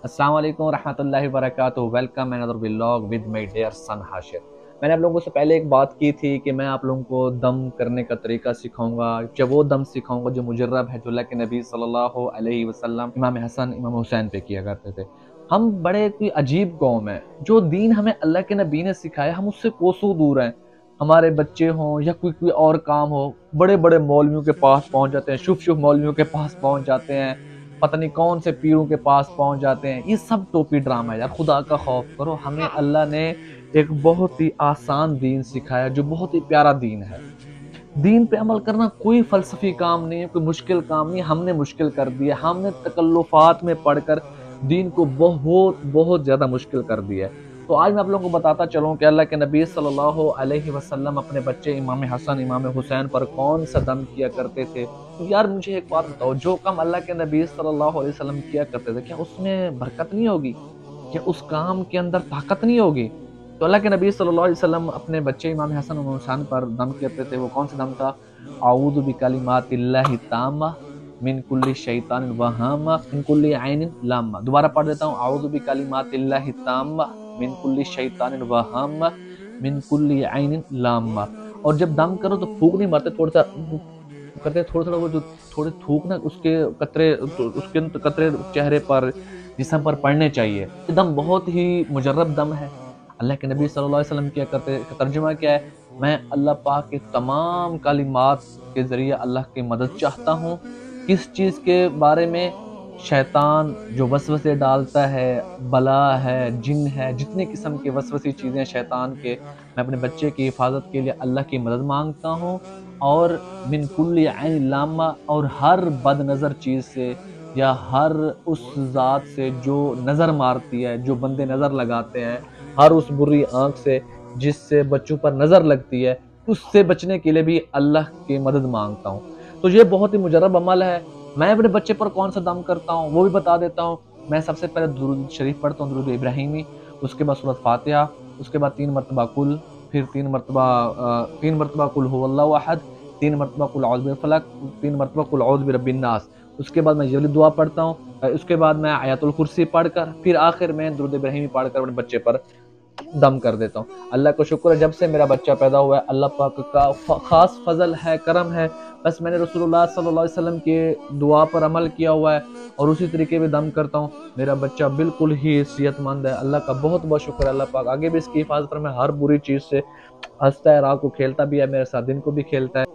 السلام علیکم ورحمۃ اللہ وبرکاتہ. Welcome another vlog with my dear son Hashir. میں نے آپ لوگوں سے پہلے ایک بات کی تھی کہ میں آپ لوگوں کو دم کرنے کا طریقہ سکھاؤں گا. جب وہ دم سکھاؤں گا جو مجرب ہے، جو اللہ کے نبی صلی اللہ علیہ وسلم امام حسن امام حسین پہ کیا کرتے تھے. ہم بڑے کوئی عجیب قوم ہے، جو دین ہمیں اللہ کے نبی نے سکھایا ہم اس سے کوسوں دور ہیں. ہمارے بچے ہوں یا کوئی اور کام ہو، بڑے بڑے مولویوں کے پاس پہنچ جاتے ہیں، شف مولویوں کے پاس پہنچ جاتے ہیں، پتہ نہیں کون سے پیروں کے پاس پہنچ جاتے ہیں. یہ سب ٹوپی ڈرامہ ہے یار. خدا کا خوف کرو. ہمیں اللہ نے ایک بہت ہی آسان دین سکھایا جو بہت ہی پیارا دین ہے. دین پہ عمل کرنا کوئی فلسفی کام نہیں ہے، کوئی مشکل کام نہیں ہے. ہم نے مشکل کر دیا، ہم نے تکلفات میں پڑھ کر دین کو بہت بہت زیادہ مشکل کر دیا ہے. تو آج میں آپ لوگوں کو بتاتا چلوں کہ اللہ کے نبی صلی اللہ علیہ وسلم اپنے بچے امام حسن امام حسین پر کون سا دم کیا کرتے تھے. یار مجھے ایک بات بتاؤ، جو کام اللہ کے نبی صلی اللہ علیہ وسلم کیا کرتے تھے، کیا اس میں برکت نہیں ہوگی؟ کیا اس کام کے اندر طاقت نہیں ہوگی؟ تو اللہ کے نبی صلی اللہ علیہ وسلم اپنے بچے امام حسن امام حسین پر دم کرتے تھے. وہ کون سا دم تھا؟ اعوذ بکلمات اللہ التامہ من کل شیطان وہامہ من کل عین لامہ. دوبارہ پڑھ دیتا ہوں، اعوذ بکلمات اللہ التامہ من کل شیطان وہامہ من کل عین لامہ. اور جب دم کرو تو پھونک نہیں مارتے، تھوڑا سا کرتے ہیں، تھوڑا وہ جو تھوڑے تھوک نا اس کے قطرے چہرے پر جسم پر پڑنے چاہیے. یہ دم بہت ہی مجرب دم ہے. اللہ کے نبی صلی اللہ علیہ وسلم کیا کرتے، ترجمہ کیا ہے؟ میں اللہ پاک کے تمام کلمات کے ذریعے اللہ کی مدد چاہتا ہوں. کس چیز کے بارے میں؟ شیطان جو وسوسے ڈالتا ہے، بلا ہے، جن ہے، جتنے قسم کے وسوسی چیزیں شیطان کے، میں اپنے بچے کی حفاظت کے لیے اللہ کی مدد مانگتا ہوں. اور من کل عین لامہ، اور ہر بد نظر چیز سے یا ہر اس ذات سے جو نظر مارتی ہے، جو بندے نظر لگاتے ہیں، ہر اس بری آنکھ سے جس سے بچوں پر نظر لگتی ہے، اس سے بچنے کے لیے بھی اللہ کی مدد مانگتا ہوں. تو یہ بہت ہی مجرب عمل ہے. میں اپنے بچے پر کون سا دم کرتا ہوں وہ بھی بتا دیتا ہوں. میں سب سے پہلے درود شریف پڑھتا ہوں، درود ابراہیمی، اس کے بعد سورۃ فاتحہ، اس کے بعد 3 مرتبہ کل، پھر 3 مرتبہ قل هو اللہ احد، 3 مرتبہ قل اعوذ بالفلق، 3 مرتبہ قل اعوذ برب الناس. اس کے بعد میں یہ والی دعا پڑھتا ہوں. اس کے بعد میں آیت الکرسی پڑھ کر پھر آخر میں درود ابراہیمی پڑھ کر اپنے بچے پر دم کر دیتا ہوں. اللہ کو شکر ہے، جب سے میرا بچہ پیدا ہوا ہے اللہ پاک کا خاص فضل ہے، کرم ہے. بس میں نے رسول اللہ صلی اللہ علیہ وسلم کی دعا پر عمل کیا ہوا ہے اور اسی طریقے میں دم کرتا ہوں. میرا بچہ بالکل ہی صحت مند ہے. اللہ کا بہت بہت شکر ہے. اللہ پاک آگے بھی اس کی حفاظت پر میں ہر بری چیز سے ہنستا ہے، رات کو کھیلتا بھی ہے، میرے ساتھ دن کو بھی کھیلتا ہے.